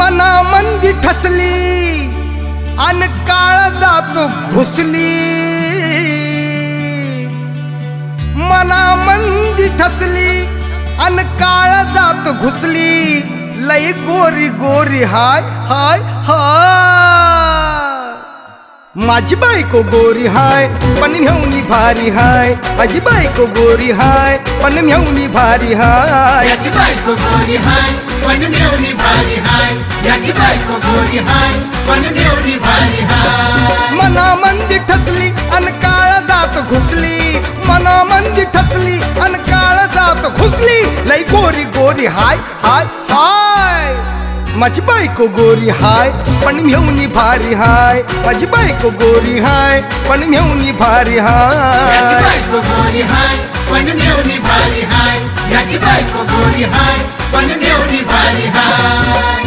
मनामंदी ठसली अन काळजात घुसली, मनामंदी ठसली अन काळजात घुसली, लई गोरी गोरी हाय हाय हाय। माझी बायको गोरी हाय पण मेवणी भारी हाय, माझी बायको गोरी हाय पण मेवणी भारी हाय, याची बायको गोरी हाय पण मेवणी भारी हाय, याची बायको गोरी हाय पण मेवणी भारी हाय। मनामंदी ठसली अन काळजात घुसली, मनामंदी ठसली अन काळजात घुसली, लई गोरी गोरी हाय हाय हाय। माझी बायको गोरी हाय पण मेवणी भारी हाय, माझी बायको गोरी हाय पण मेवणी भारी हाय, याची बायको गोरी हाय पण मेवणी भारी हाय, याची बायको गोरी हाय पण मेवणी भारी हाय।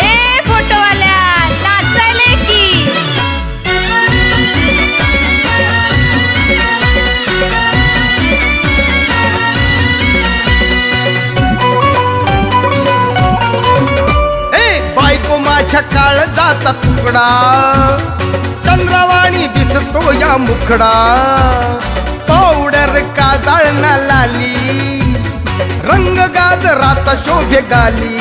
ए फोटोवाल्या नाचायले की बायको माझ्या काळजाचा तुकडा, चंद्रवाणी दिसतो या मुखडा, पावडर काजळ ना लाली, रंग गाजराचा शोभे गाली,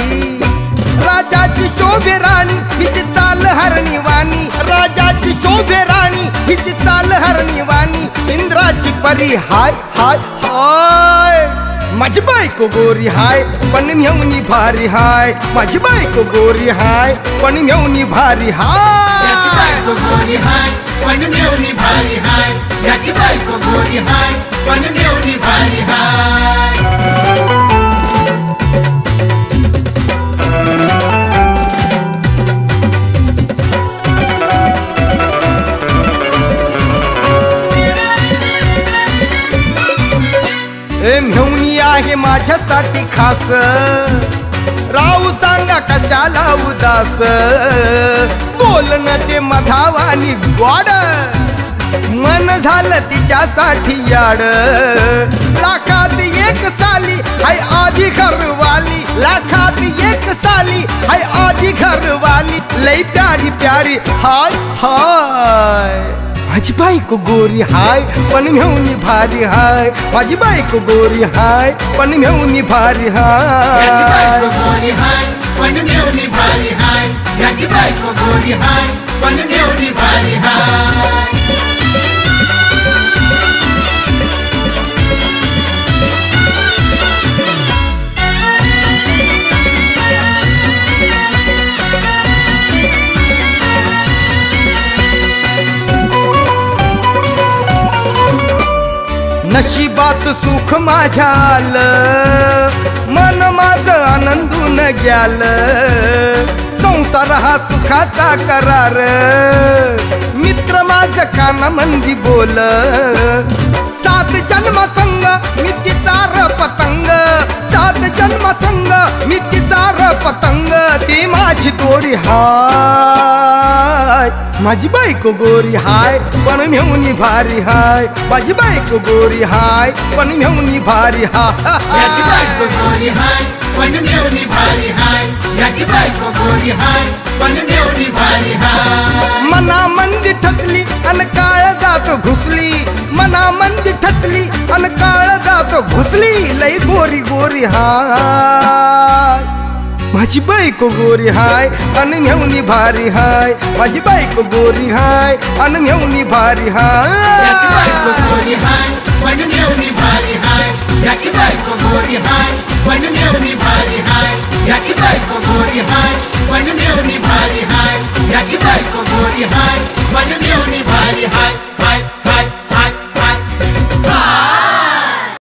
राजाची शोभे राणी हिची चाल हरणी वाणी, राजाची शोभे राणी हिची चाल हरणी वाणी, इंद्राची परी हाय हाय हाय। माझी बायको गोरी हाय पण मेवणी भारी हाय, माझी बायको गोरी हाय पण मेवणी भारी हाय, याची बायको गोरी हाय पण मेवणी भारी हाय, याची बायको गोरी हाय पण मेवणी भारी हाय। मेवणी आहे माझ्यासाठी खास, राहू सांगा कशाला उदास, बोलणं ते मधावानी गोड, मन झालं तिच्यासाठी याड, लाखात एक साली हाय आधी घरवाली, लाखात एक साली हाय आधी घरवाली, लई प्यारी प्यारी हाय हाय। माझी बायको गोरी हाय पण मेवणी भारी हाय, माझी बायको गोरी हाय पण मेवणी भारी हाय, याची बायको गोरी हाय पण मेवणी भारी हाय, याची बायको गोरी हाय पण मेवणी भारी हाय। नशिबात सुख माझ्या आलं, मन माझं आनंदून गेल, संसार हा सुखाचा करार, मित्र माझं कानामंदी बोल, सात जन्म संग मी तिचा पतंग, सात जन्म संग मी तिचा पतंग, ती माझी दोरी हाय, माझी बायको गोरी हाय पण मेवणी भारी हाय, माझी बायको गोरी हाय पण मेवणी भारी हाय, याची बायको गोरी हाय पण मेवणी भारी हाय, याची बायको गोरी हाय पण मेवणी भारी हाय। मनामंदी ठसली अन काळजात घुसली, मनामंदी ठसली अन काळजात घुसली, लई गोरी गोरी हाय। माझी बायको गोरी हाय आणि मेवणी भारी हाय, माझी बायको गोरी हाय आणि मेवणी भारी हाय, याची बायको गोरी हाय पण मेवणी भारी हाय, याची बायको गोरी हाय पण मेवणी भारी हाय, याची बायको गोरी हाय पण मेवणी भारी हाय, याची बायको गोरी हाय पण मेवणी भारी हाय।